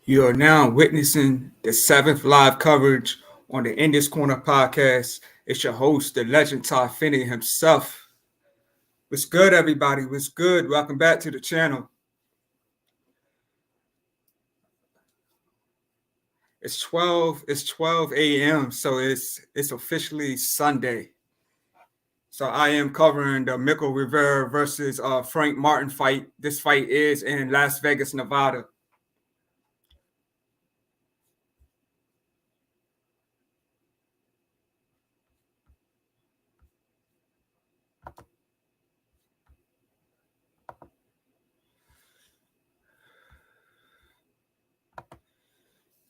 You are now witnessing the seventh live coverage on the In This Corner podcast. It's your host, the legend Todd Finney himself. What's good, everybody? What's good? Welcome back to the channel. It's 12 a.m. So it's officially Sunday. So I am covering the Michel Rivera versus Frank Martin fight. This fight is in Las Vegas, Nevada.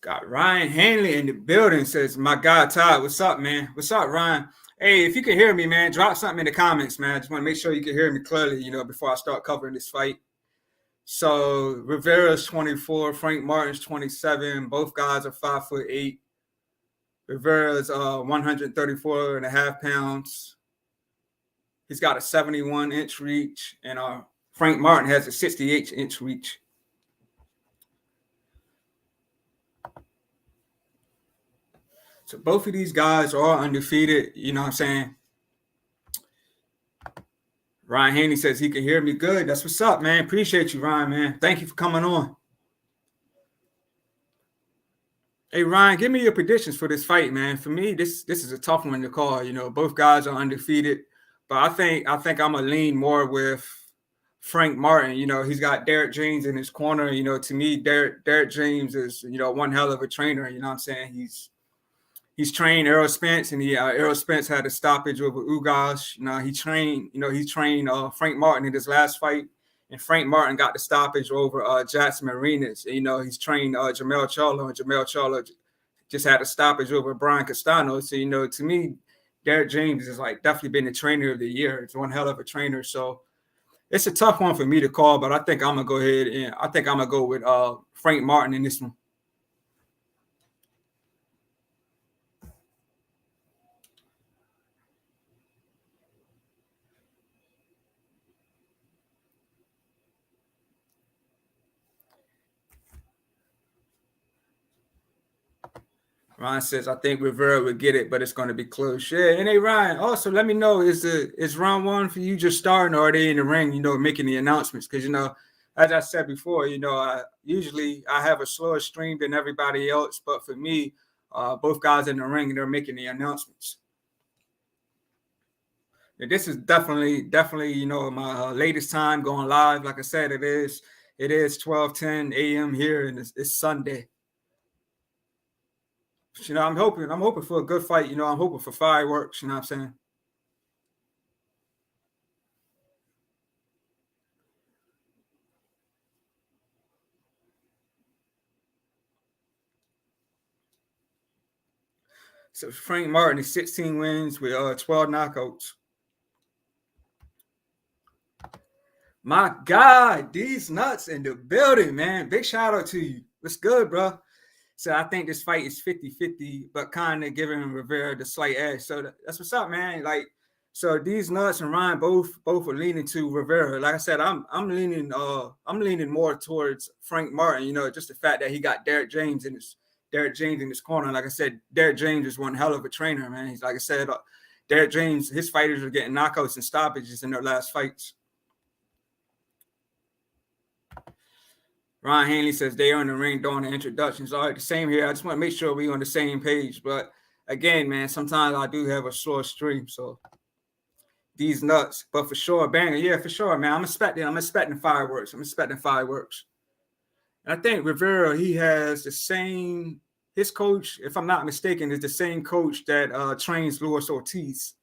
Got Ryan Hanley in the building. Says, my God, Todd, what's up, man? What's up, Ryan? Hey, if you can hear me, man, drop something in the comments, man. I just want to make sure you can hear me clearly, before I start covering this fight. So Rivera's 24, Frank Martin's 27. Both guys are 5'8". Rivera's 134 and a half pounds. He's got a 71-inch reach, and Frank Martin has a 68-inch reach. So both of these guys are undefeated. You know what I'm saying? Ryan Haney says he can hear me good. That's what's up, man. Appreciate you, Ryan, man. Thank you for coming on. Hey, Ryan, give me your predictions for this fight, man. For me, this is a tough one to call. Both guys are undefeated, but I think I'm gonna lean more with Frank Martin. He's got Derek James in his corner. To me, Derek James is one hell of a trainer. You know what I'm saying? He's trained Errol Spence, and Errol Spence had a stoppage over Ugas. He trained Frank Martin in his last fight, and Frank Martin got the stoppage over Jackson Marinas. He's trained Jamel Charlo, and Jamel Charlo just had a stoppage over Brian Castano. So, to me, Derek James is definitely been the trainer of the year. It's one hell of a trainer. So it's a tough one for me to call, but I think I'm gonna go ahead and I think I'm gonna go with Frank Martin in this one. Ryan says, I think Rivera would get it, but it's going to be close. Yeah. And hey, Ryan, also let me know, is round one for you just starting, or are they in the ring, making the announcements? Because, as I said before, I have a slower stream than everybody else. But for me, both guys in the ring, they're making the announcements. And this is definitely, my latest time going live. Like I said, it is 12:10 a.m. here, and it's Sunday. I'm hoping for a good fight. I'm hoping for fireworks. You know what I'm saying? So Frank Martin is 16 wins with 12 knockouts. My God, these nuts in the building, man. Big shout out to you. What's good, bro? So I think this fight is 50-50, but kind of giving Rivera the slight edge. So that's what's up, man. So these nuts and Ryan both are leaning to Rivera. Like I said, I'm leaning more towards Frank Martin. Just the fact that he got Derek James in his corner. Like I said, Derek James is one hell of a trainer, man. He's like I said, Derek James, his fighters are getting knockouts and stoppages in their last fights. Ron Hanley says they are in the ring during the introductions. All right, the same here. I just want to make sure we're on the same page. But again, man, sometimes I do have a slow stream, so these nuts. But for sure, banger, yeah, for sure, man. I'm expecting fireworks. And I think Rivera, he has the same. His coach, if I'm not mistaken, is the same coach that trains Luis Ortiz.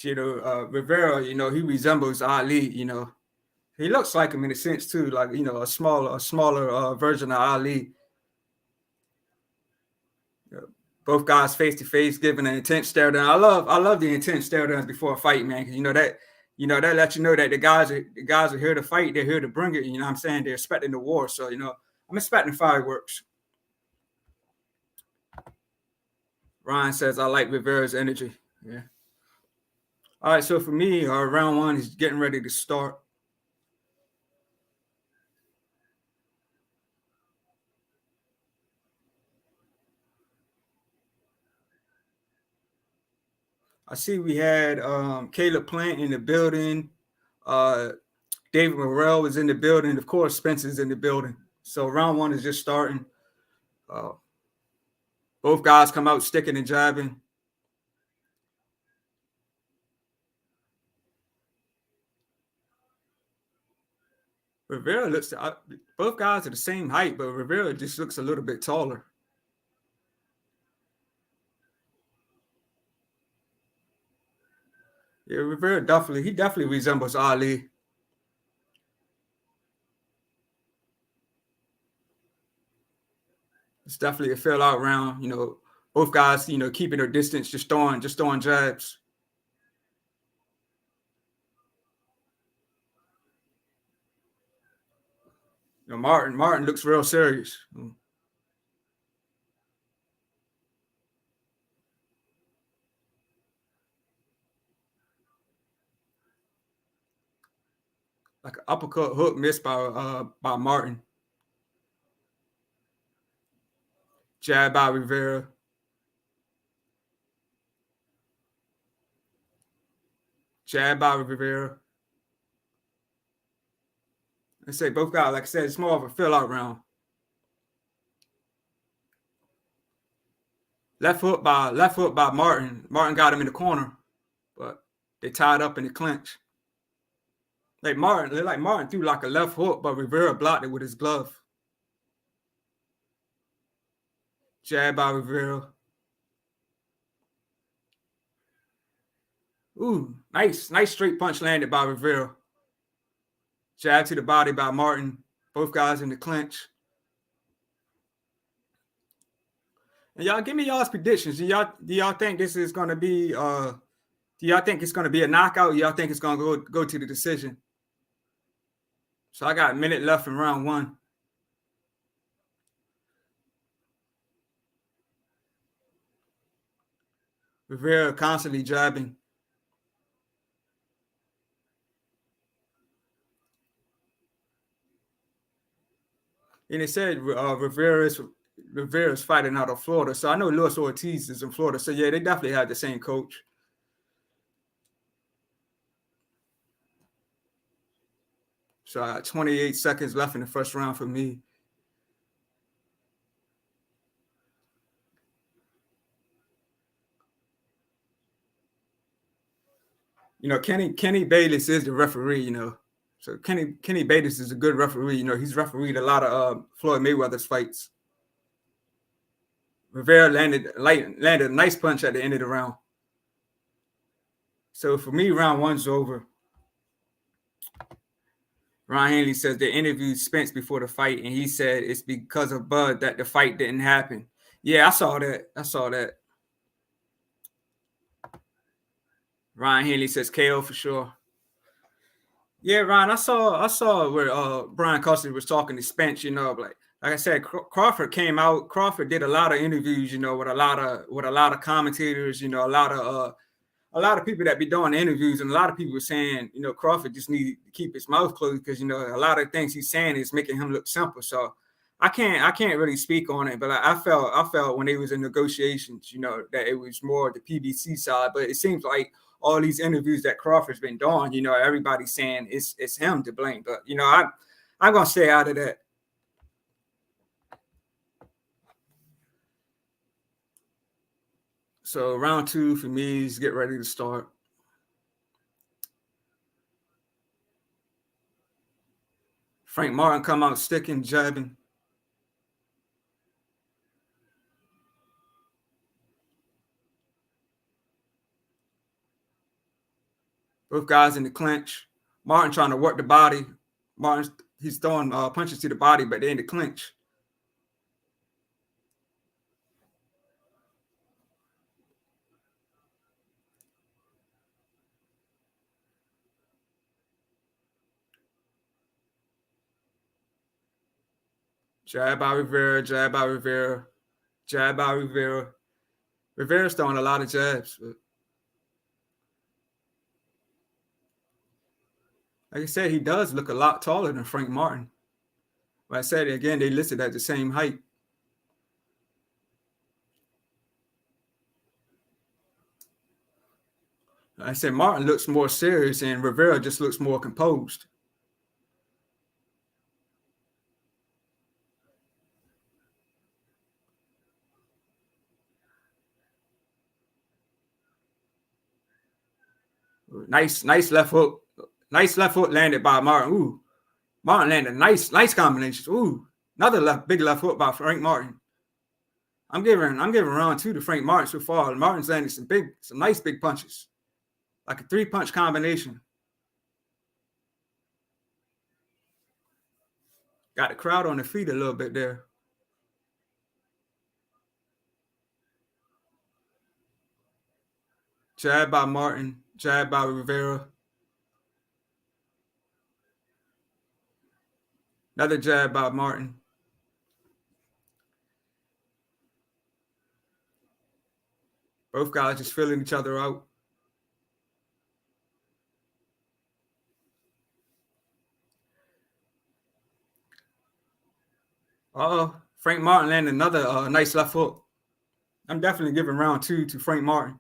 Rivera, he resembles Ali. He looks like him in a sense too, like a smaller version of Ali. Both guys face to face, giving an intense stare down. I love the intense stare downs before a fight, man. Because that lets you know that the guys are here to fight. They're here to bring it. You know what I'm saying? They're expecting the war. So I'm expecting fireworks. Ryan says I like Rivera's energy. Yeah. All right. So for me, round one is getting ready to start. I see we had Caleb Plant in the building. Uh, David Morrell is in the building. Of course, Spencer's in the building. So round one is just starting. Uh, both guys come out sticking and jabbing. Rivera looks. Both guys are the same height, but Rivera just looks a little bit taller. Yeah, Rivera definitely resembles Ali. It's definitely a fill out round. Both guys, keeping their distance, just throwing jabs. Martin looks real serious. Like an uppercut hook missed by Martin. Jab by Rivera. Jab by Rivera. I say both guys, like I said, it's more of a fill out round. Left hook by Martin. Martin got him in the corner, but they tied up in the clinch. Martin threw like a left hook, but Rivera blocked it with his glove. Jab by Rivera. Ooh, nice straight punch landed by Rivera. Jab to the body by Martin. Both guys in the clinch. And y'all give me y'all's predictions. Do y'all think this is gonna be do y'all think it's gonna be a knockout? Y'all think it's gonna go to the decision? So I got a minute left in round one. Rivera constantly jabbing. And it said Rivera's fighting out of Florida. So I know Luis Ortiz is in Florida. So yeah, they definitely have the same coach. So 28 seconds left in the first round for me. Kenny Bayless is the referee. So Kenny Bayless is a good referee. He's refereed a lot of Floyd Mayweather's fights. Rivera landed a nice punch at the end of the round. So for me, round one's over. Ron Hanley says they interviewed Spence before the fight, and he said it's because of Bud that the fight didn't happen. Yeah, I saw that. Ryan Hanley says KO for sure. Yeah, Ryan, I saw where Brian Cosby was talking to Spence. Like I said, Crawford came out. Crawford did a lot of interviews. With a lot of commentators. A lot of people that be doing interviews, and a lot of people were saying, Crawford just needed to keep his mouth closed because a lot of things he's saying is making him look simple. So I can't really speak on it, but I felt when they was in negotiations, that it was more the PBC side. But it seems like all these interviews that Crawford's been doing, everybody's saying it's him to blame. But I'm gonna stay out of that. So round two for me is get ready to start. Frank Martin come out sticking, jabbing. Both guys in the clinch. Martin trying to work the body. He's throwing punches to the body, but they're in the clinch. Jab by Rivera, jab by Rivera, jab by Rivera. Rivera's throwing a lot of jabs. But like I said, he does look a lot taller than Frank Martin. But I said again, they listed at the same height. I said Martin looks more serious and Rivera just looks more composed. Nice left hook. Nice left hook landed by Martin. Ooh, Martin landed nice combination. Ooh, another big left hook by Frank Martin. I'm giving round 2 to Frank Martin so far. Martin's landing some nice big punches, like a 3-punch combination. Got the crowd on their feet a little bit there. Jab by Martin, jab by Rivera. Another jab by Martin. Both guys just filling each other out. Frank Martin landed another nice left hook. I'm definitely giving round 2 to Frank Martin.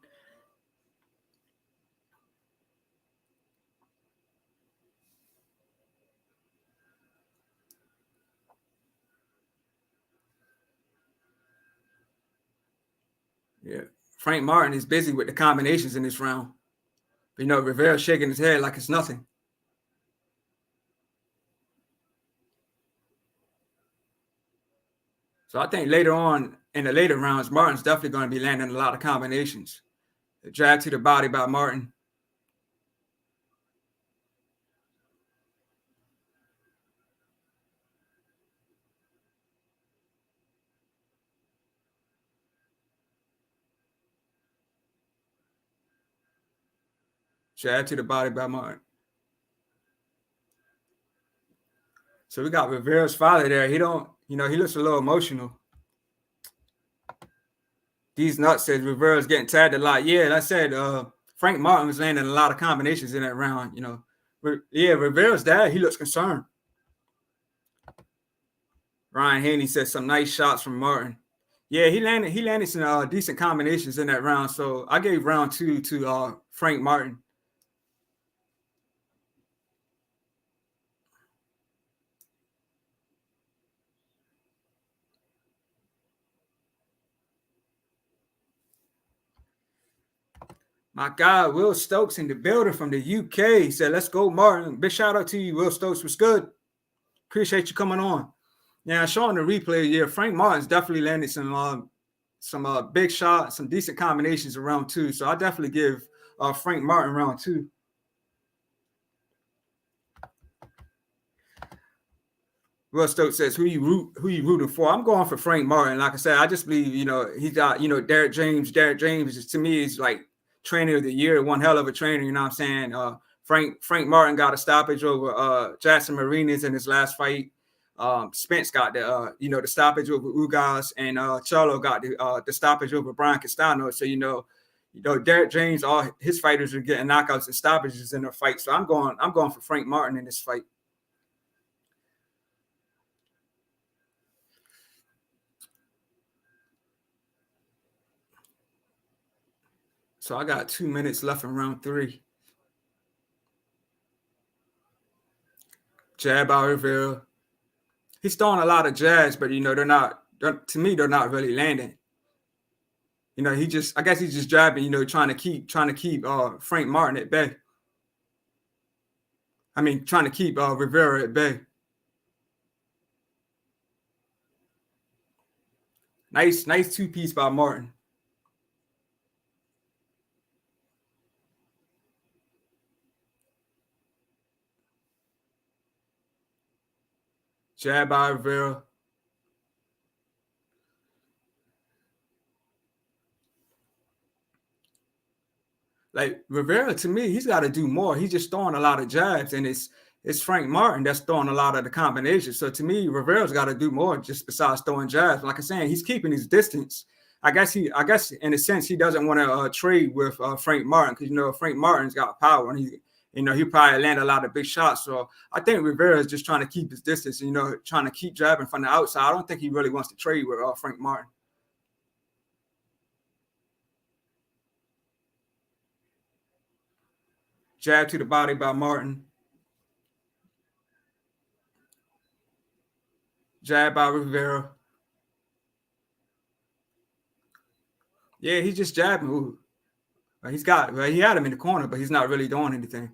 Yeah, Frank Martin is busy with the combinations in this round. But, Rivera shaking his head like it's nothing. So I think later on in the later rounds, Martin's definitely going to be landing a lot of combinations. The jab to the body by Martin. Jab to the body by Martin. So we got Rivera's father there. He looks a little emotional. These nuts says Rivera's getting tagged a lot. Yeah, I said Frank Martin was landing a lot of combinations in that round. Rivera's dad, he looks concerned. Ryan Haney said some nice shots from Martin. Yeah, he landed some decent combinations in that round. So I gave round 2 to Frank Martin. My God, Will Stokes in the building from the UK. He said, let's go, Martin. Big shout out to you, Will Stokes. Was good. Appreciate you coming on. Yeah, showing the replay, yeah, Frank Martin's definitely landed some big shots, some decent combinations around 2. So I definitely give Frank Martin round 2. Will Stokes says, who you rooting for? I'm going for Frank Martin. Like I said, I just believe, he got, Derek James. Derek James, to me, is like trainer of the year, one hell of a trainer, you know what I'm saying? Frank Martin got a stoppage over Jackson Marinas in his last fight. Spence got the stoppage over Ugas, and Charlo got the stoppage over Brian Castano. So Derek James, all his fighters are getting knockouts and stoppages in their fight. So I'm going for Frank Martin in this fight. So I got 2 minutes left in round 3. Jab by Rivera. He's throwing a lot of jabs, but they're not really landing. I guess he's just jabbing, trying to keep Frank Martin at bay. I mean, trying to keep Rivera at bay. Nice 2-piece by Martin. Jab by Rivera. Like Rivera, to me, he's got to do more. He's just throwing a lot of jabs, and it's Frank Martin that's throwing a lot of the combinations. So to me, Rivera's got to do more just besides throwing jabs. Like I'm saying, he's keeping his distance. I guess in a sense, he doesn't want to trade with Frank Martin because Frank Martin's got power and he probably land a lot of big shots. So I think Rivera is just trying to keep his distance. Trying to keep jabbing from the outside. I don't think he really wants to trade with Frank Martin. Jab to the body by Martin. Jab by Rivera. Yeah, he's just jabbing. Ooh. He had him in the corner, but he's not really doing anything.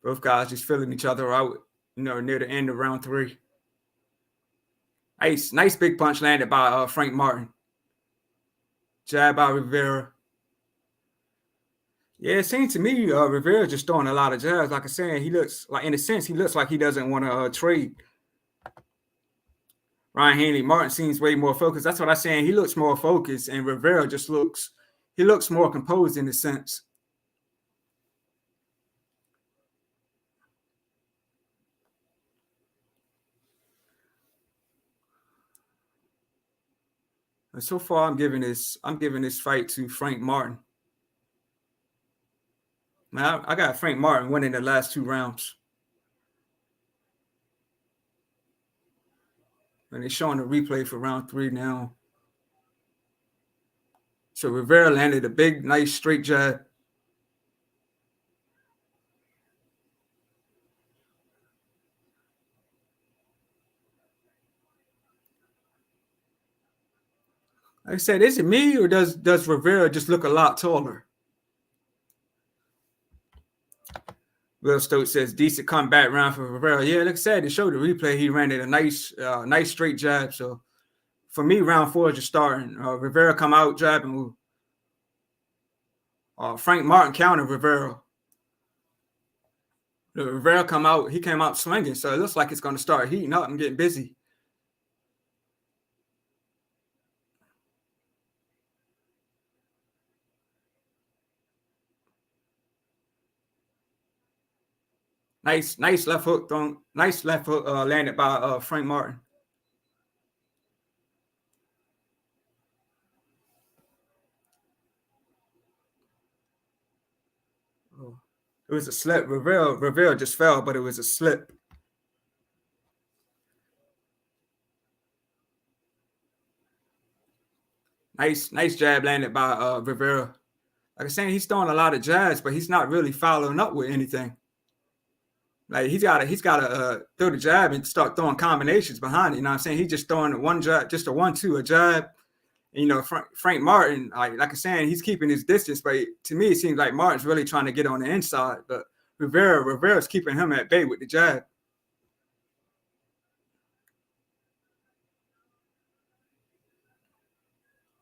Both guys just filling each other out, near the end of round 3. Nice big punch landed by Frank Martin. Jab by Rivera. Yeah, it seems to me Rivera just throwing a lot of jabs. Like I said, he looks like, in a sense, he looks like he doesn't want to trade. Ryan Hanley Martin seems way more focused. That's what I'm saying. He looks more focused, and Rivera just looks more composed in a sense. And so far, I'm giving this fight to Frank Martin. Man, I got Frank Martin winning the last 2 rounds. And they're showing the replay for round 3 now. So Rivera landed a big, nice straight jab. Like I said, is it me or does Rivera just look a lot taller? Will Stokes says decent comeback round for Rivera. Yeah, like I said, they showed the replay. He ran it a nice straight jab. So for me, round 4 is just starting. Rivera come out jabbing. Frank Martin countered Rivera. Rivera come out. He came out swinging. So it looks like it's going to start heating up and getting busy. Nice left hook thrown. Nice left hook landed by Frank Martin. It was a slip. Rivera just fell, but it was a slip. Nice jab landed by Rivera. Like I'm saying, he's throwing a lot of jabs, but he's not really following up with anything. Like he's gotta throw the jab and start throwing combinations behind it. You know what I'm saying? He's just throwing one jab, just a 1-2, a jab. And, Frank Martin, like I'm saying, he's keeping his distance, but to me, it seems like Martin's really trying to get on the inside. But Rivera's keeping him at bay with the jab.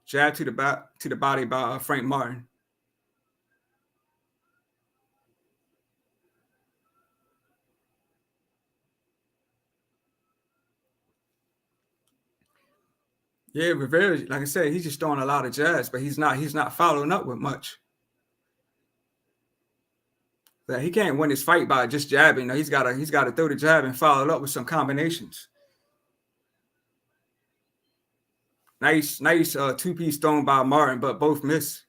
Jab to the body by Frank Martin. Yeah, Rivera, like I said, he's just throwing a lot of jabs, but he's not following up with much. That he can't win this fight by just jabbing. He's gotta throw the jab and follow it up with some combinations. Nice 2-piece thrown by Martin, but both miss.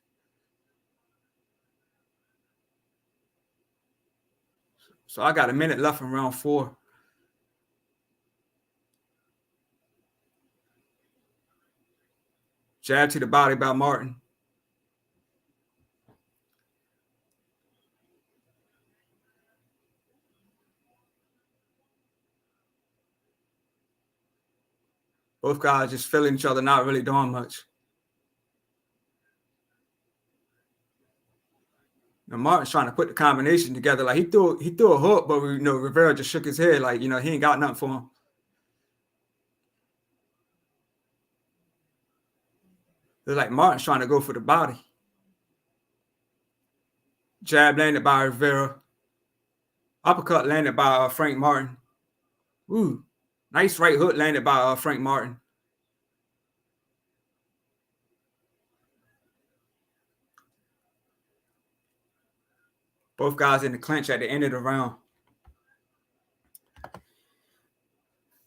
So I got a minute left in round 4. Jab to the body by Martin. Both guys just feeling each other, not really doing much. Now Martin's trying to put the combination together. Like he threw a hook, but Rivera just shook his head, like he ain't got nothing for him. It's like Martin's trying to go for the body. Jab landed by Rivera. Uppercut landed by Frank Martin. Ooh, nice right hook landed by Frank Martin. Both guys in the clinch at the end of the round.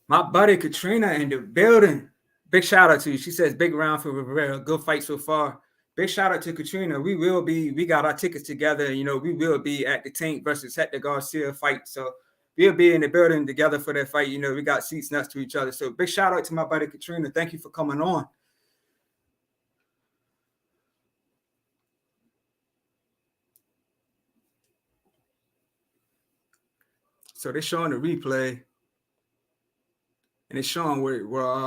My buddy Katrina in the building. Big shout out to you. She says big round for Rivera. Good fight so far. Big shout out to Katrina. We got our tickets together. You know, we will be at the Tank versus Hector Garcia fight. So we'll be in the building together for that fight. You know, we got seats next to each other. So big shout out to my buddy Katrina. Thank you for coming on. So they're showing the replay. And it's showing where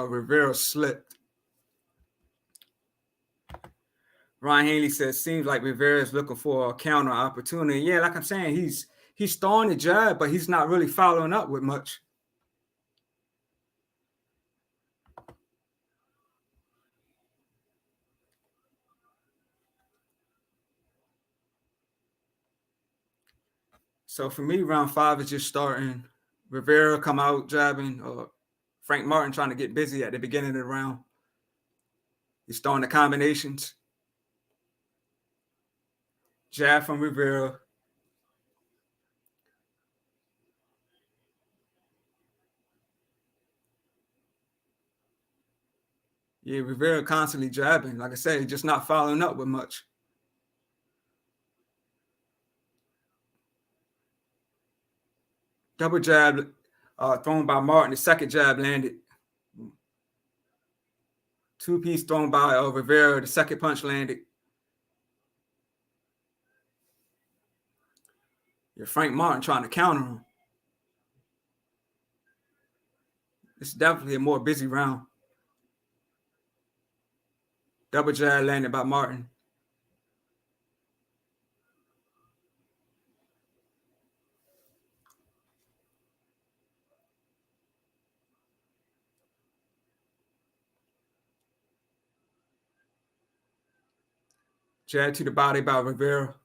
Rivera slipped. Ryan Hanley says, seems like Rivera is looking for a counter opportunity. Yeah, like I'm saying, he's throwing the jab, but he's not really following up with much. So for me, round 5 is just starting. Rivera come out jabbing, Frank Martin trying to get busy at the beginning of the round. He's throwing the combinations. Jab from Rivera. Yeah, Rivera constantly jabbing. Like I said, just not following up with much. Double jab thrown by Martin. The second jab landed. Two-piece thrown by Rivera. The second punch landed. Yeah, Frank Martin trying to counter him. It's definitely a more busy round. Double jab landed by Martin. Jab to the body by Rivera.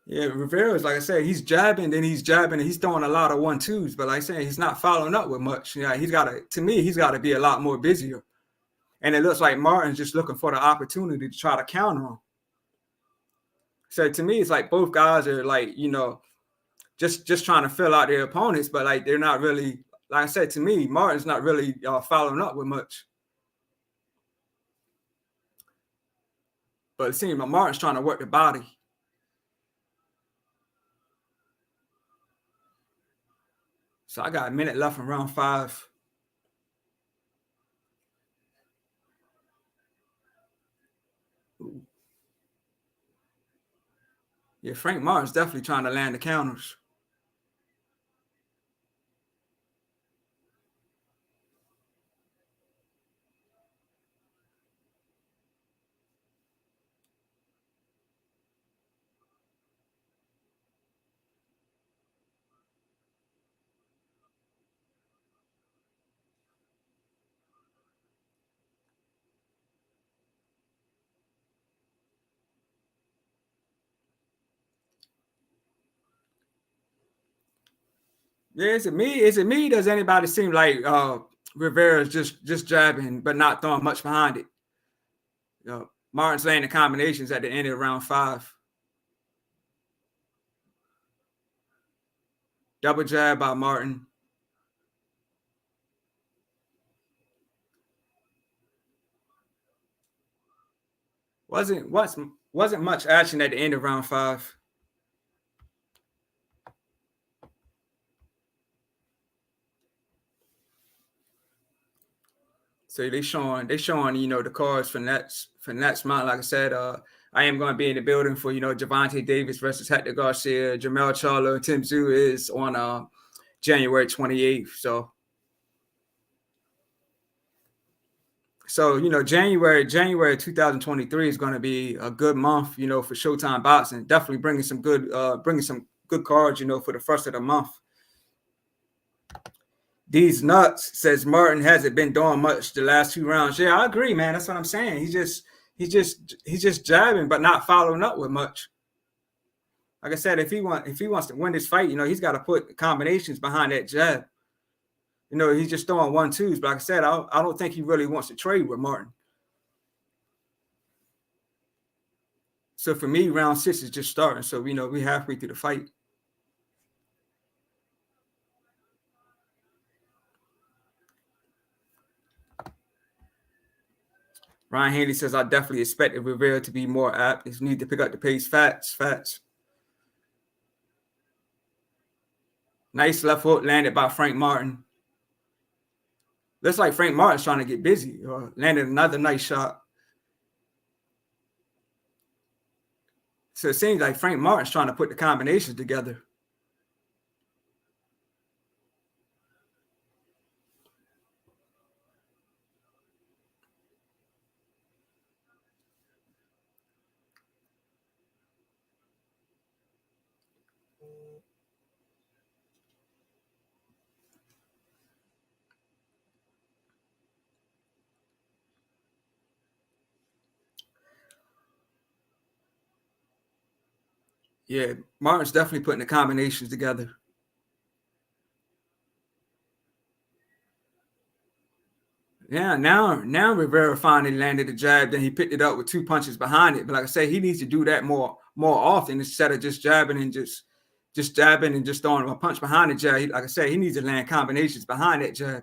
Yeah, Rivera's, like I said, he's jabbing, then he's jabbing, and he's throwing a lot of 1-2s. But like I said, he's not following up with much. Yeah, he's got to be a lot more busier. And it looks like Martin's just looking for the opportunity to try to counter him. So to me, it's like both guys are like, you know, just trying to fill out their opponents, but like they're not really, like I said, to me, Martin's not really following up with much. But it seems like Martin's trying to work the body. So I got a minute left in round 5. Yeah, Frank Martin's definitely trying to land the counters. Yeah, is it me? Is it me? Does anybody seem like Rivera's just jabbing but not throwing much behind it? Martin's landing combinations at the end of round 5. Double jab by Martin. Wasn't much action at the end of round 5. So they showing you know the cards for next month. Like I said, I am going to be in the building for Gervonta Davis versus Hector Garcia. Jamel Charlo and Tim Tszyu is on January 28th. So January 2023 is going to be a good month, for Showtime Boxing. Definitely bringing some good cards, for the first of the month. These nuts says Martin hasn't been doing much the last 2 rounds. Yeah, I agree, man. That's what I'm saying. He's just jabbing, but not following up with much. Like I said, if he wants to win this fight, he's got to put combinations behind that jab. He's just throwing 1-2s. But like I said, I don't think he really wants to trade with Martin. So for me, round 6 is just starting. So we halfway through the fight. Ryan Hanley says, I definitely expected Rivera to be more apt. He need to pick up the pace. Facts. Nice left hook landed by Frank Martin. Looks like Frank Martin's trying to get busy. Landed another nice shot. So it seems like Frank Martin's trying to put the combinations together. Yeah, Martin's definitely putting the combinations together. Yeah, now Rivera finally landed the jab. Then he picked it up with 2 punches behind it. But like I say, he needs to do that more often instead of just jabbing and just jabbing and just throwing a punch behind the jab. Like I say, he needs to land combinations behind that jab.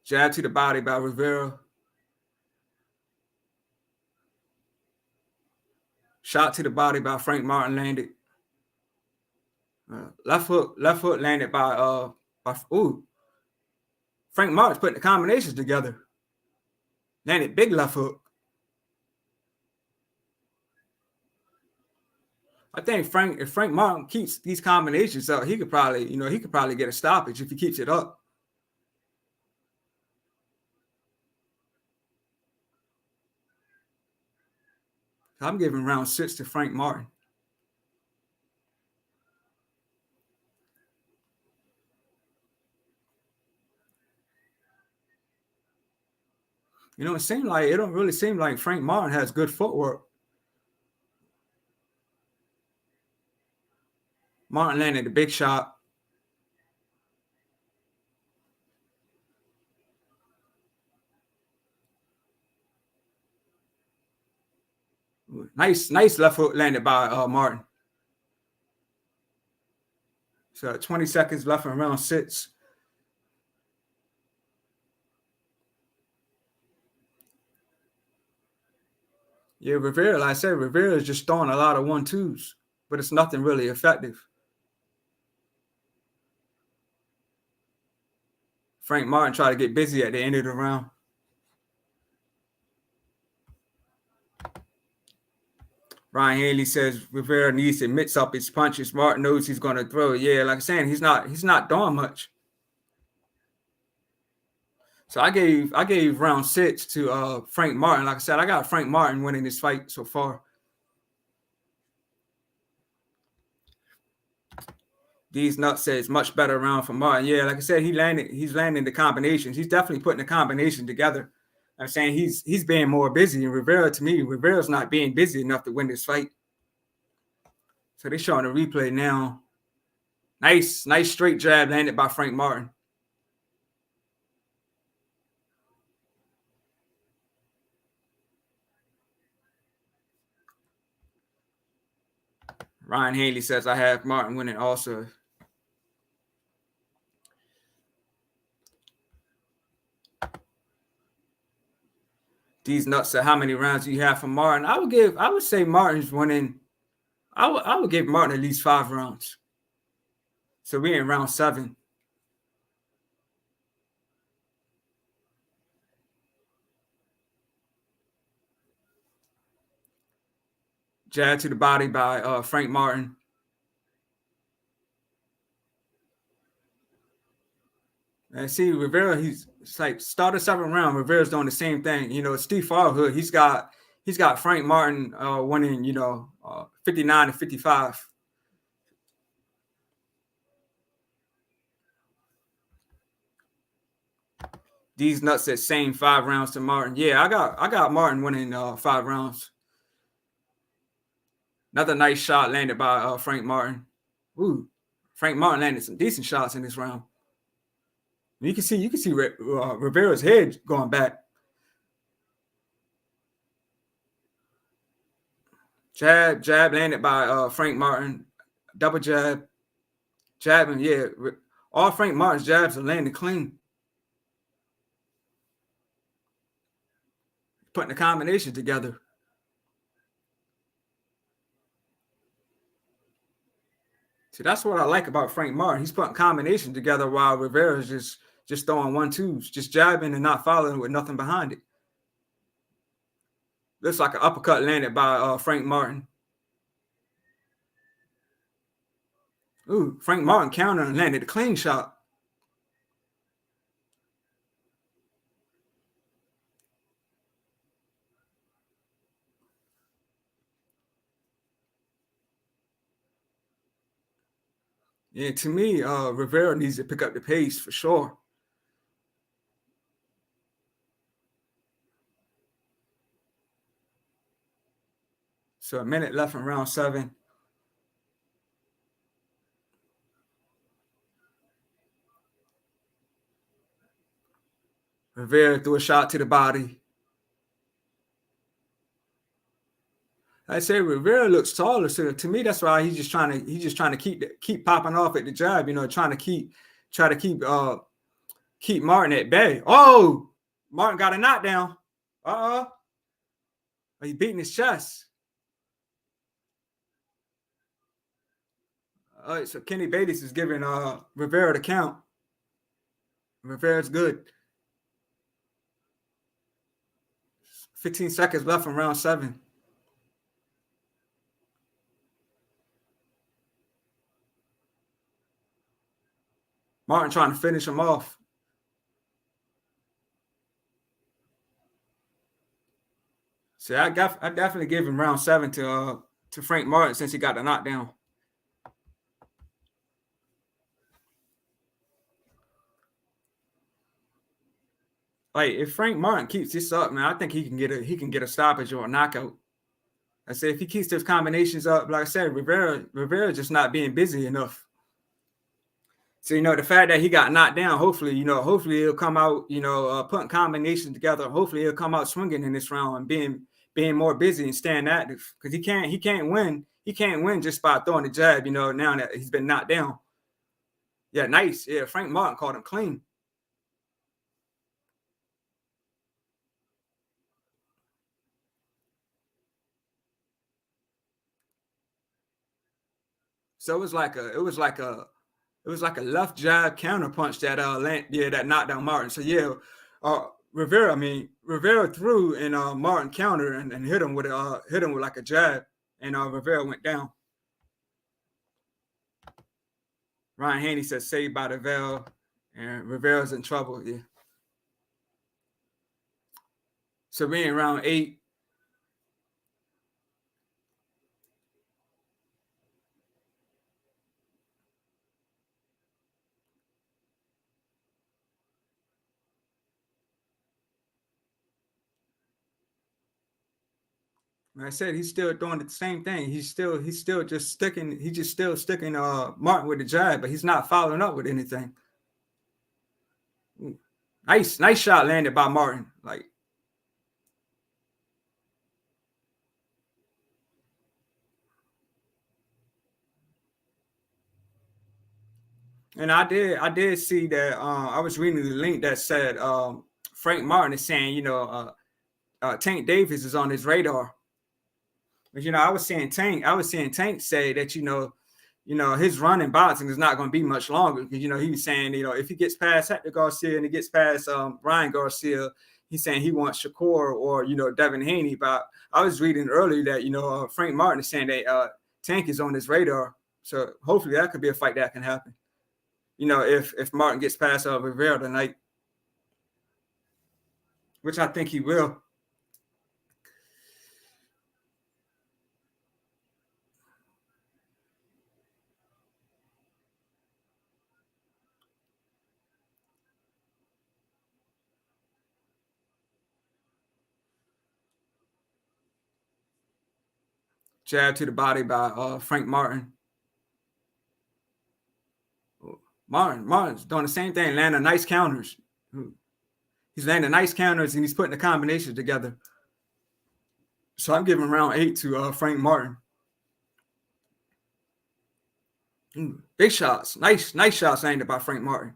Jab to the body by Rivera. Shot to the body by Frank Martin landed. Left hook landed by Frank Martin's putting the combinations together. Landed big left hook. I think if Frank Martin keeps these combinations up, he could probably get a stoppage if he keeps it up. I'm giving round 6 to Frank Martin. It don't really seem like Frank Martin has good footwork. Martin landed a big shot. Nice left hook landed by Martin. So 20 seconds left in round 6. Yeah, Rivera, like I said, Rivera is just throwing a lot of 1-2s, but it's nothing really effective. Frank Martin tried to get busy at the end of the round. Ryan Hanley says Rivera needs to mix up his punches. Martin knows he's going to throw. Yeah, like I'm saying, he's not doing much. So I gave round 6 to Frank Martin. Like I said, I got Frank Martin winning this fight so far. These nuts says much better round for Martin. Yeah, like I said, he's landing the combinations. He's definitely putting the combination together. I'm saying he's being more busy. And Rivera's not being busy enough to win this fight. So they're showing a replay now. Nice straight jab landed by Frank Martin. Ryan Hanley says I have Martin winning also. These nuts said how many rounds do you have for Martin? I would say Martin's winning. I would give Martin at least 5 rounds. So we're in round 7. Jab to the body by Frank Martin. And see, Rivera, it's like started 7th round. Rivera's doing the same thing. Steve Farhood, he's got Frank Martin winning, 59 to 55. These nuts at same 5 rounds to Martin. Yeah, I got Martin winning 5 rounds. Another nice shot landed by Frank Martin. Ooh, Frank Martin landed some decent shots in this round. You can see Rivera's head going back. Jab landed by Frank Martin. Double jab, jabbing. Yeah, all Frank Martin's jabs are landing clean. Putting the combination together. See, that's what I like about Frank Martin. He's putting combination together while Rivera's just throwing 1-2s, just jabbing and not following with nothing behind it. Looks like an uppercut landed by Frank Martin. Ooh, Frank Martin countered and landed a clean shot. Yeah, to me, Rivera needs to pick up the pace for sure. So a minute left in round 7. Rivera threw a shot to the body. I say Rivera looks taller, so to me that's why he's just trying to keep popping off at the jab, trying to keep Martin at bay. Oh, Martin got a knockdown. He's beating his chest. So Kenny Bates is giving Rivera the count. Rivera's good. 15 seconds left in round 7. Martin trying to finish him off. So I definitely give him round 7 to Frank Martin since he got the knockdown. Like if Frank Martin keeps this up, man, I think he can get a stoppage or a knockout. I say if he keeps those combinations up, like I said, Rivera just not being busy enough. So the fact that he got knocked down, hopefully he'll come out, putting combinations together. Hopefully he'll come out swinging in this round and being more busy and staying active because he can't win just by throwing the jab. Now that he's been knocked down. Yeah, nice. Yeah, Frank Martin caught him clean. So it was like a left jab counter punch that that knocked down Martin. So yeah, Rivera threw and Martin countered and hit him with like a jab, and Rivera went down. Ryan Haney says saved by the veil, and Rivera's in trouble. Yeah. So we in round 8. Like I said, he's still doing the same thing. He's still just sticking. He's just still sticking Martin with the jab, but he's not following up with anything. Ooh. Nice shot landed by Martin. Like, and I did see that. I was reading the link that said Frank Martin is saying, Tank Davis is on his radar. But I was seeing Tank say that his running boxing is not going to be much longer because he was saying if he gets past Hector Garcia and he gets past Ryan Garcia, he's saying he wants Shakur or Devin Haney. But I was reading earlier that Frank Martin is saying that Tank is on his radar, so hopefully that could be a fight that can happen. If Martin gets past Rivera tonight, which I think he will. Jab to the body by Frank Martin. Martin's doing the same thing, landing nice counters. He's landing nice counters and he's putting the combinations together. So I'm giving round 8 to Frank Martin. Big shots, nice shots landed by Frank Martin.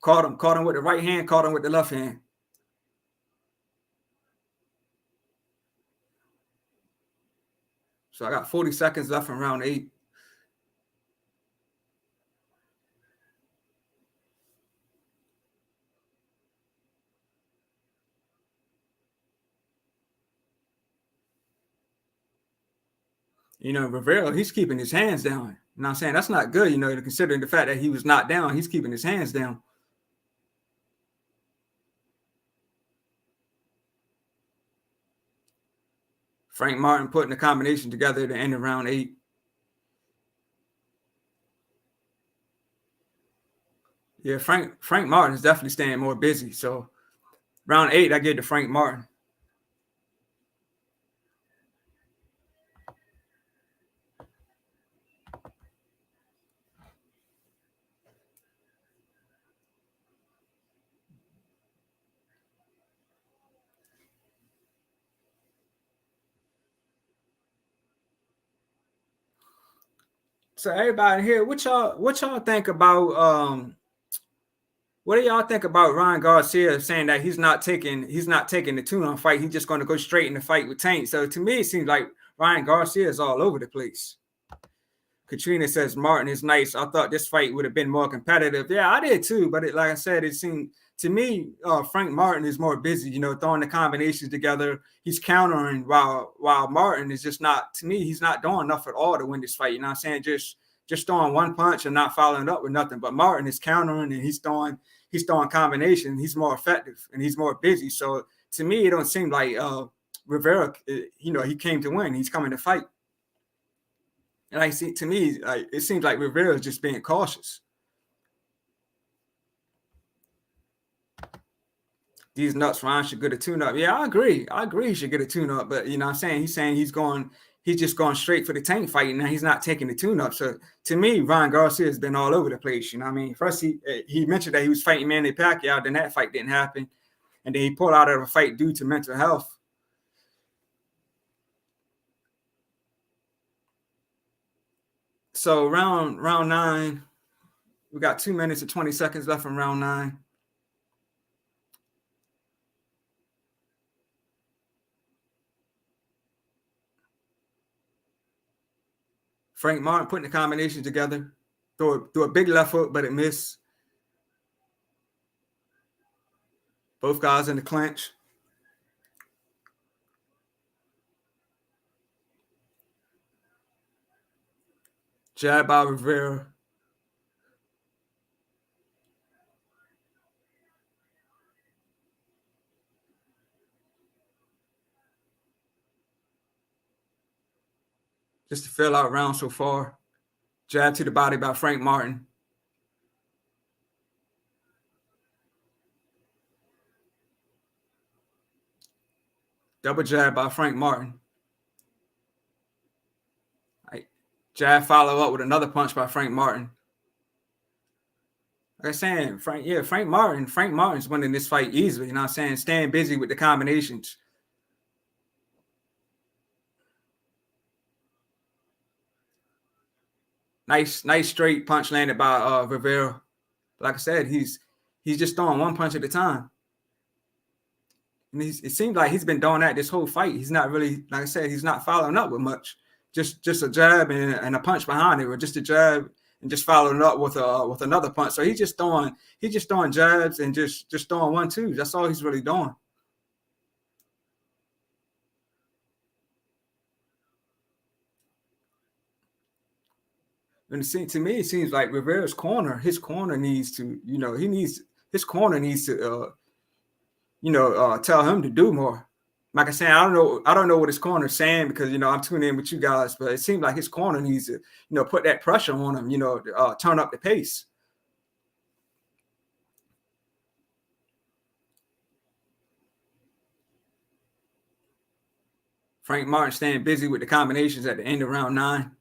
Caught him with the right hand, caught him with the left hand. So I got 40 seconds left in round 8. You know, Rivera, he's keeping his hands down. You know what I'm saying? That's not good, you know, considering the fact that he was knocked down. He's keeping his hands down. Frank Martin putting the combination together to end of round 8. Yeah, Frank Martin is definitely staying more busy. So round 8, I give to Frank Martin. So everybody here, what y'all think about what do y'all think about Ryan Garcia saying that he's not taking the tune-on fight? He's just going to go straight in the fight with Tank. So to me, it seems like Ryan Garcia is all over the place. Katrina says Martin is nice. I thought this fight would have been more competitive. Yeah, I did too. But like I said, it seemed to me Frank Martin is more busy. You know, throwing the combinations together. He's countering while Martin is just not. To me, he's not doing enough at all to win this fight. You know what I'm saying? Just throwing one punch and not following up with nothing. But Martin is countering and he's throwing combination. He's more effective and he's more busy. So to me, it don't seem like Rivera. You know, he came to win. He's coming to fight. And I see, to me, like it seems like Rivera is just being cautious. These nuts, Ryan should get a tune-up. Yeah, I agree. He should get a tune-up. But you know what I'm saying? He's just going straight for the Tank fight, and now he's not taking the tune-up. So to me, Ryan Garcia has been all over the place. You know what I mean? First he mentioned that he was fighting Manny Pacquiao, then that fight didn't happen. And then he pulled out of a fight due to mental health. So round 9, we got 2 minutes and 20 seconds left in round 9. Frank Martin putting the combination together. Threw a big left hook, but it missed. Both guys in the clinch. Jab by Rivera. Just to fill out round so far. Jab to the body by Frank Martin. Double jab by Frank Martin. Right. Jab follow up with another punch by Frank Martin. Like I'm saying, Frank Martin's winning this fight easily. You know what I'm saying? Staying busy with the combinations. Nice straight punch landed by Rivera. Like I said, he's just throwing one punch at a time. And it seems like he's been doing that this whole fight. He's not really, like I said, he's not following up with much. Just a jab and a punch behind it, or just a jab and just following up with another punch. So he's just throwing jabs and just throwing 1-2s. That's all he's really doing. And to me, it seems like Rivera's corner, his corner needs to, his corner needs to, tell him to do more. Like I said, I don't know what his corner's saying because, I'm tuning in with you guys, but it seems like his corner needs to, put that pressure on him, turn up the pace. Frank Martin staying busy with the combinations at the end of round 9.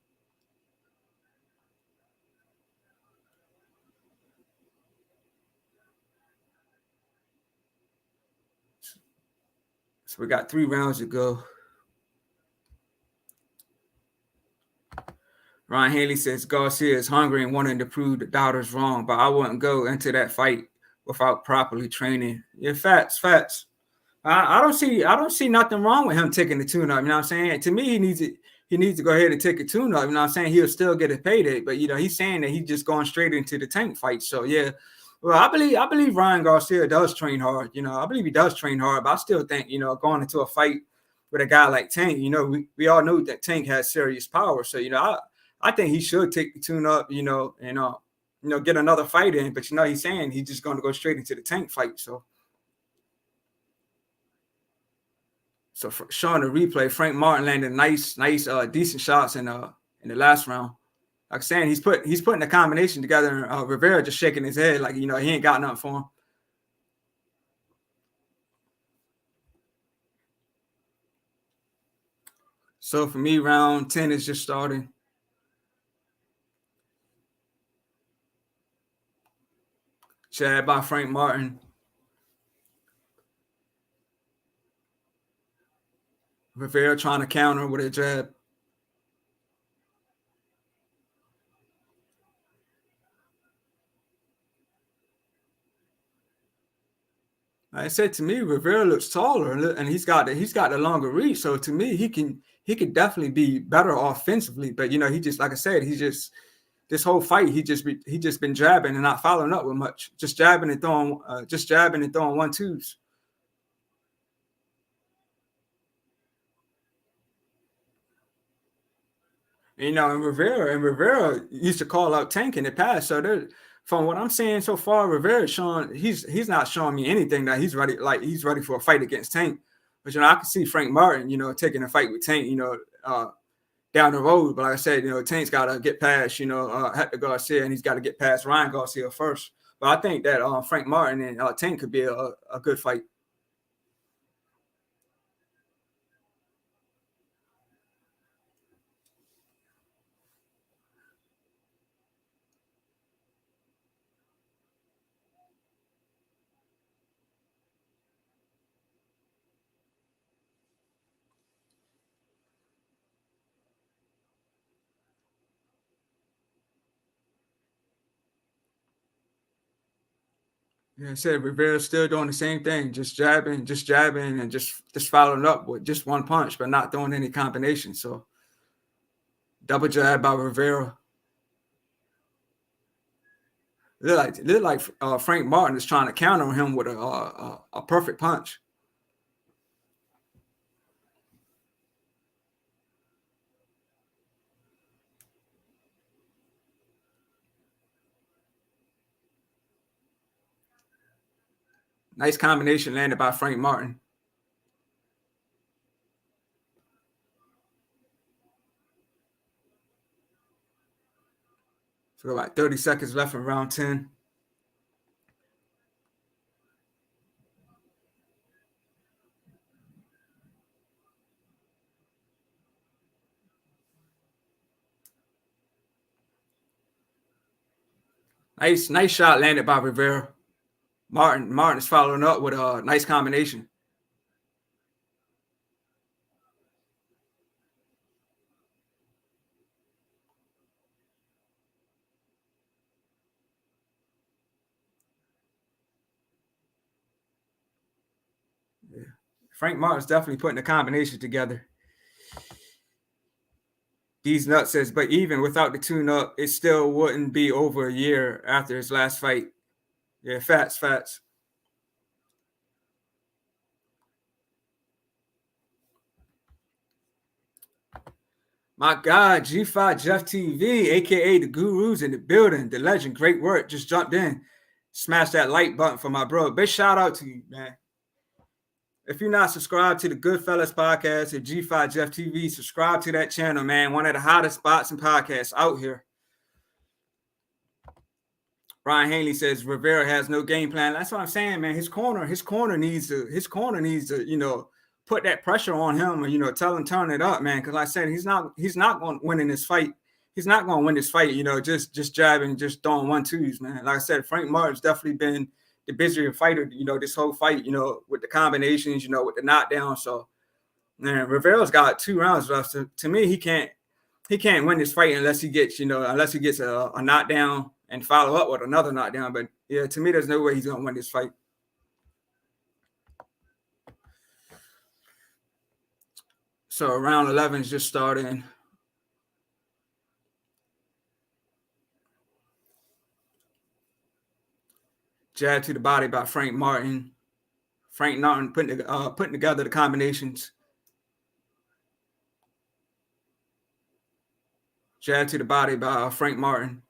So we got 3 rounds to go. Ron Haley says Garcia is hungry and wanting to prove the doubters wrong, but I wouldn't go into that fight without properly training. Yeah, facts. I don't see nothing wrong with him taking the tune-up. You know what I'm saying? To me, he needs to go ahead and take a tune-up. You know what I'm saying? He'll still get a payday, but he's saying that he's just going straight into the Tank fight. So yeah. Well, I believe Ryan Garcia does train hard. I believe he does train hard, but I still think, going into a fight with a guy like Tank, we all know that Tank has serious power. So, I think he should take the tune up, and get another fight in. But he's saying he's just going to go straight into the Tank fight. So showing the replay, Frank Martin landed nice, decent shots in the last round. Like I'm saying, he's putting the combination together. And Rivera just shaking his head like he ain't got nothing for him. So for me, round 10 is just starting. Jab by Frank Martin. Rivera trying to counter with a jab. Like I said, to me, Rivera looks taller and he's got the longer reach. So to me, he could definitely be better offensively. But he just, like I said, this whole fight he just been jabbing and not following up with much. Just jabbing and throwing 1-2s. And Rivera used to call out Tank in the past. So from what I'm saying so far, Rivera showing he's not showing me anything that he's ready for a fight against Tank. But I can see Frank Martin, taking a fight with Tank, down the road. But like I said, Tank's got to get past, Hector Garcia, and he's got to get past Ryan Garcia first. But I think that Frank Martin and Tank could be a good fight. Yeah, I said Rivera's still doing the same thing, just jabbing, and just following up with just one punch, but not throwing any combinations. So double jab by Rivera. Look like Frank Martin is trying to counter him with a perfect punch. Nice combination landed by Frank Martin. So like 30 seconds left in round 10. Nice shot landed by Rivera. Martin is following up with a nice combination. Yeah. Frank Martin's definitely putting the combination together. These nuts says, but even without the tune-up, it still wouldn't be over a year after his last fight. Yeah, facts. My God, G5 Jeff TV, aka the Guru's in the building, the legend, great work. Just jumped in. Smash that like button for my bro. Big shout out to you, man. If you're not subscribed to the Goodfellas podcast at G5 Jeff TV, subscribe to that channel, man. One of the hottest spots and podcasts out here. Ryan Hanley says Rivera has no game plan. That's what I'm saying, man. His corner needs to, put that pressure on him, and tell him turn it up, man. Because like I said, he's not going to win in this fight. He's not going to win this fight, just jabbing, just throwing 1-2s, man. Like I said, Frank Martin's definitely been the busier fighter, this whole fight, with the combinations, with the knockdown. So, man, Rivera's got 2 rounds left. So, to me, he can't win this fight unless he gets, a knockdown and follow up with another knockdown. But yeah, to me, there's no way he's gonna win this fight. So round 11 is just starting. Jab to the body by Frank Martin. Frank Martin putting together the combinations. Jab to the body by Frank Martin.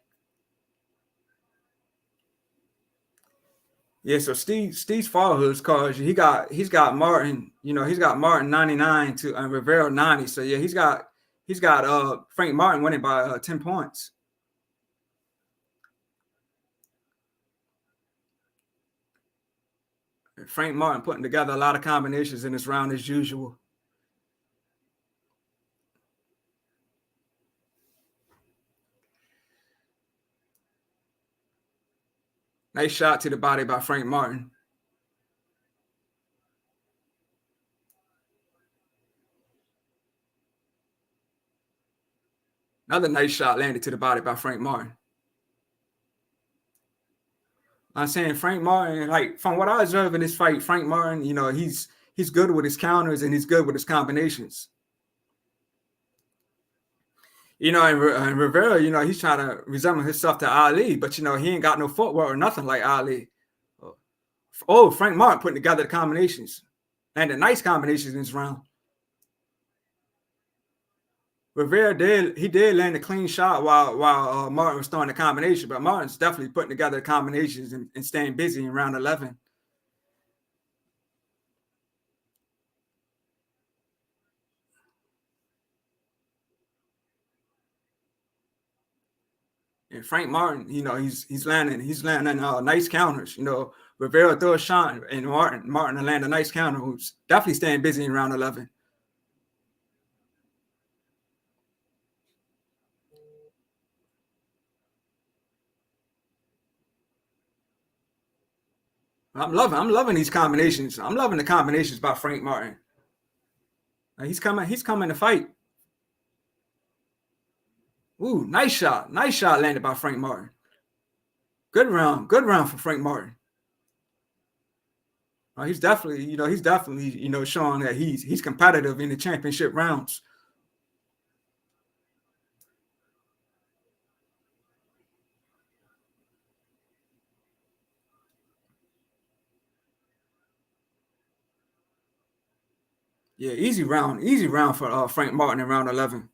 Yeah, so Steve's followed his cards. He's got Martin, he's got Martin 99 to Rivera 90. So yeah, he's got Frank Martin winning by 10 points. Frank Martin putting together a lot of combinations in this round as usual. Nice shot to the body by Frank Martin. Another nice shot landed to the body by Frank Martin. I'm saying Frank Martin, like from what I observe in this fight, Frank Martin, he's good with his counters and he's good with his combinations. And Rivera, he's trying to resemble himself to Ali, but he ain't got no footwork or nothing like Ali. Oh, Frank Martin putting together the combinations and the nice combinations in this round. Rivera did land a clean shot while Martin was throwing the combination, but Martin's definitely putting together the combinations and staying busy in round 11. And Frank Martin, he's landing nice counters. Rivera throw a shot and Martin land a nice counter, who's definitely staying busy in round 11. I'm loving these combinations. I'm loving the combinations by Frank Martin. He's coming to fight. Ooh, nice shot landed by Frank Martin. Good round for Frank Martin. He's definitely showing that he's competitive in the championship rounds. Yeah, easy round for Frank Martin in round 11.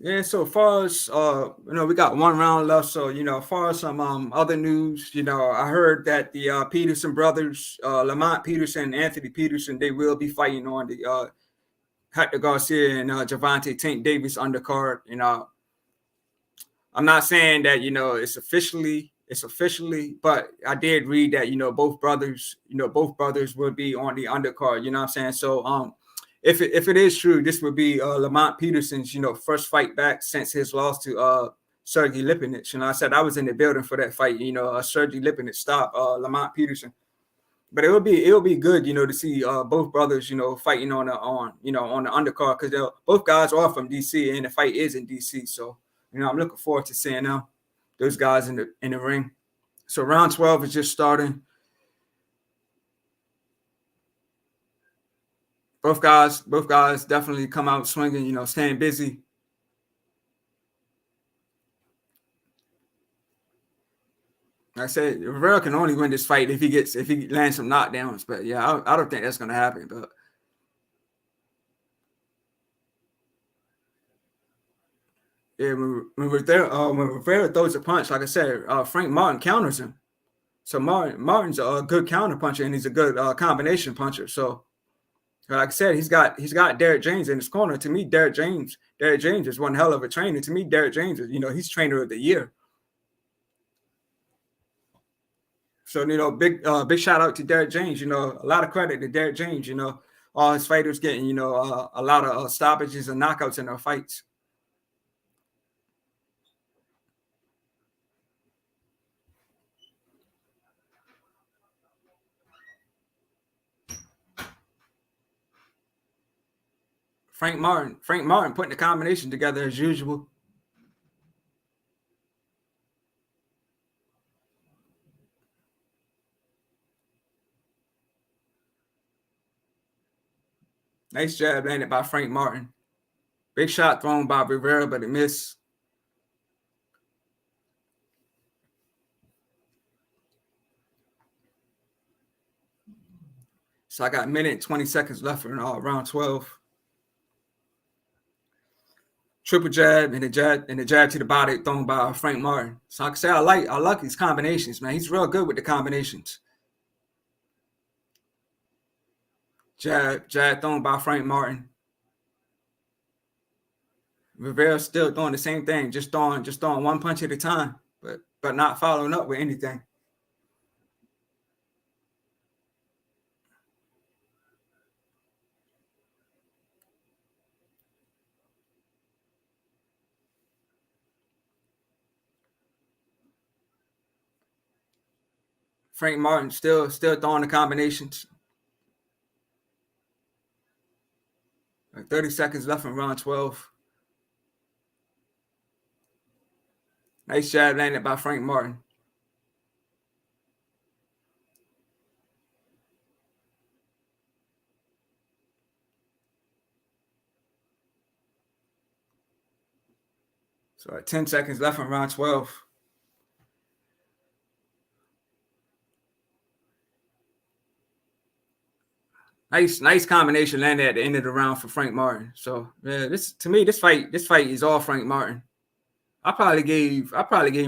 Yeah, so far as we got 1 round left. So as far as some other news, I heard that the Peterson brothers, Lamont Peterson and Anthony Peterson, they will be fighting on the Hector Garcia and Gervonta Tank Davis undercard. I'm not saying that it's officially, but I did read that both brothers will be on the undercard. You know what I'm saying? So if it is true, this would be Lamont Peterson's first fight back since his loss to Sergey Lipinich. I said I was in the building for that fight. Sergey Lipinich stopped Lamont Peterson. But it would be good, to see both brothers, fighting on the undercard, because both guys are from DC and the fight is in DC. So I'm looking forward to seeing those guys in the ring. So round 12 is just starting. Both guys definitely come out swinging, staying busy. Like I said, Rivera can only win this fight if he lands some knockdowns. But yeah, I don't think that's going to happen. But yeah, when Rivera throws a punch, like I said, Frank Martin counters him. So Martin's a good counter puncher and he's a good combination puncher. So Like I said, he's got Derrick James in his corner. To me, Derrick James is one hell of a trainer. To me, Derrick James is, he's trainer of the year. So, big shout out to Derrick James. A lot of credit to Derrick James. All his fighters getting, a lot of stoppages and knockouts in their fights. Frank Martin putting the combination together as usual. Nice jab landed by Frank Martin. Big shot thrown by Rivera, but it missed. So I got a minute and 20 seconds left in round 12. Triple jab and a jab to the body thrown by Frank Martin. So like I said, I like his combinations, man. He's real good with the combinations. Jab thrown by Frank Martin. Rivera still doing the same thing, just throwing one punch at a time, but not following up with anything. Frank Martin still throwing the combinations. 30 seconds left in round 12. Nice jab landed by Frank Martin. So 10 seconds left in round 12. Nice combination landed at the end of the round for Frank Martin. So yeah, this fight is all Frank Martin. I probably gave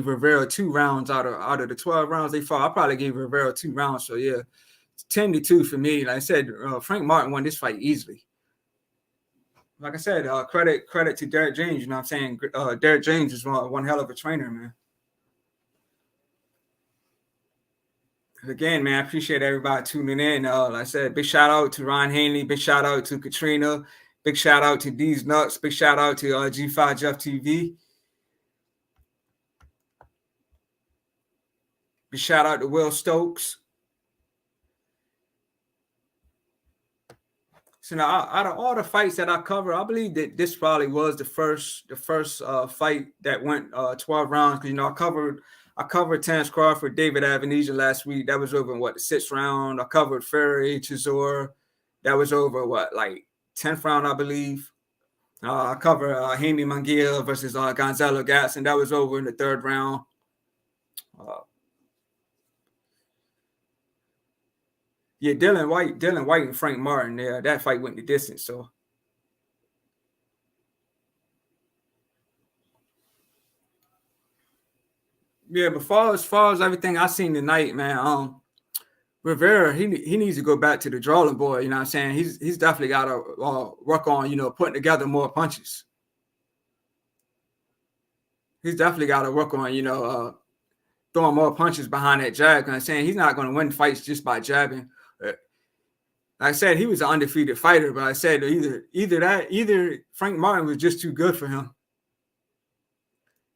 Rivera 2 rounds out of the 12 rounds they fought. I probably gave Rivera 2 rounds. So yeah, it's 10-2 for me. Like I said, Frank Martin won this fight easily. Like I said, credit to Derrick James. You know what I'm saying? Derrick James is one hell of a trainer, man. Again, man, I appreciate everybody tuning in. Like I said, big shout out to Ron Hanley. Big shout out to Katrina. Big shout out to D's Nuts. Big shout out to G5 Jeff TV. Big shout out to Will Stokes. So now, out of all the fights that I cover, I believe that this probably was the first fight that went 12 rounds. Because I covered Terence Crawford, David Avenesian last week. That was over in the 6th round. I covered Ferry Chisora. That was over 10th round, I believe. I covered Jaime Munguia versus Gonzalo Gatson. That was over in the 3rd round. Yeah, Dylan White and Frank Martin. Yeah, that fight went the distance. So yeah, but as far as everything I seen tonight, man, Rivera, he needs to go back to the drawing board. You know what I'm saying? He's definitely got to work on putting together more punches. He's definitely got to work on throwing more punches behind that jab. I'm saying he's not going to win fights just by jabbing. Like I said, he was an undefeated fighter, but I said either Frank Martin was just too good for him.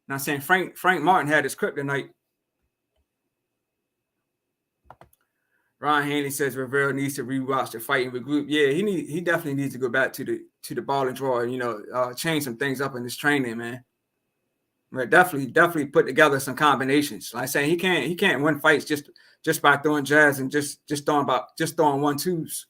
And I'm saying Frank Martin had his kryptonite. Ron Hanley says Rivera needs to rewatch the fight and regroup. Yeah, he definitely needs to go back to the ball and draw and change some things up in his training, man. But definitely put together some combinations. Like I say, he can't win fights just by throwing jabs and just throwing 1-2s.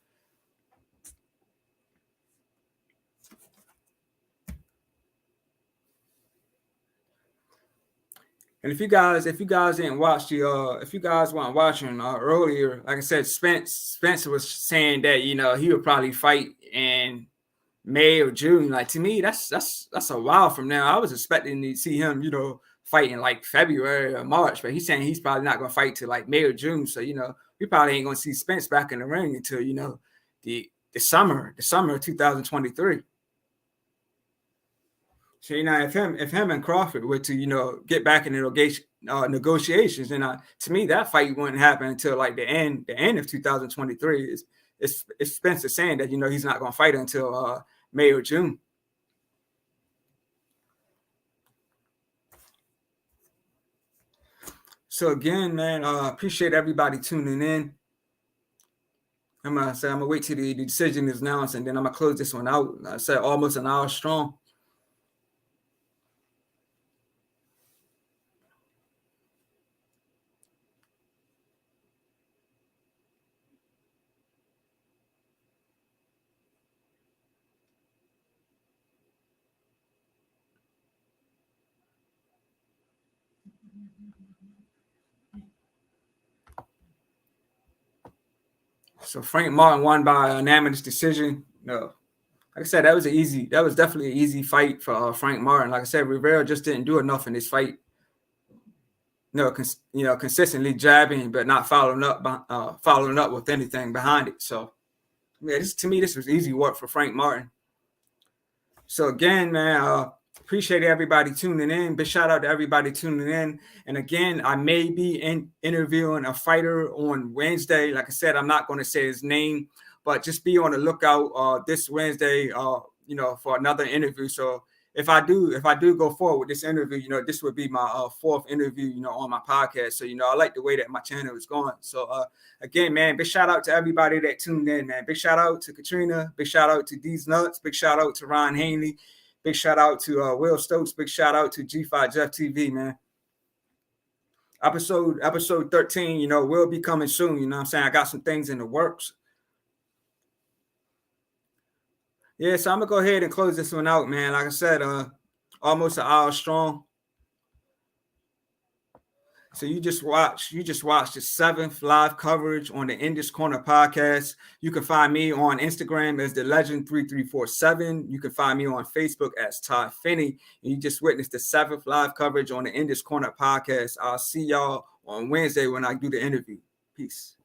And if you guys didn't watch if you guys weren't watching earlier, like I said, Spencer was saying that he would probably fight in May or June. Like, to me, that's a while from now. I was expecting to see him, fighting like February or March, but he's saying he's probably not going to fight till like May or June. So we probably ain't going to see Spence back in the ring until the the summer of 2023. So if him and Crawford were to get back in the negotiations, and to me that fight wouldn't happen until like the end of 2023. It's Spencer saying that he's not going to fight until May or June. So again, man, appreciate everybody tuning in. I'm gonna wait till the decision is announced, and then I'm gonna close this one out. I said almost an hour strong. So Frank Martin won by unanimous decision. No, like I said, that was definitely an easy fight for Frank Martin. Like I said, Rivera just didn't do enough in this fight. Consistently jabbing, but not following up with anything behind it. So, yeah, this was easy work for Frank Martin. So again, man, appreciate everybody tuning in. Big shout out to everybody tuning in. And again, I may be interviewing a fighter on Wednesday. Like I said, I'm not going to say his name, but just be on the lookout this Wednesday, for another interview. So if I do go forward with this interview, this would be my fourth interview, on my podcast. So, I like the way that my channel is going. So again, man, big shout out to everybody that tuned in, man. Big shout out to Katrina. Big shout out to D's Nuts. Big shout out to Ron Haney. Big shout out to Will Stokes. Big shout out to G5 Jeff TV, man. Episode 13, will be coming soon. You know what I'm saying? I got some things in the works. Yeah, so I'm gonna go ahead and close this one out, man. Like I said, almost an hour strong. So you just watched the 7th live coverage on the In This Corner podcast. You can find me on Instagram as the Legend3347. You can find me on Facebook as Todd Finney. And you just witnessed the 7th live coverage on the In This Corner podcast. I'll see y'all on Wednesday when I do the interview. Peace.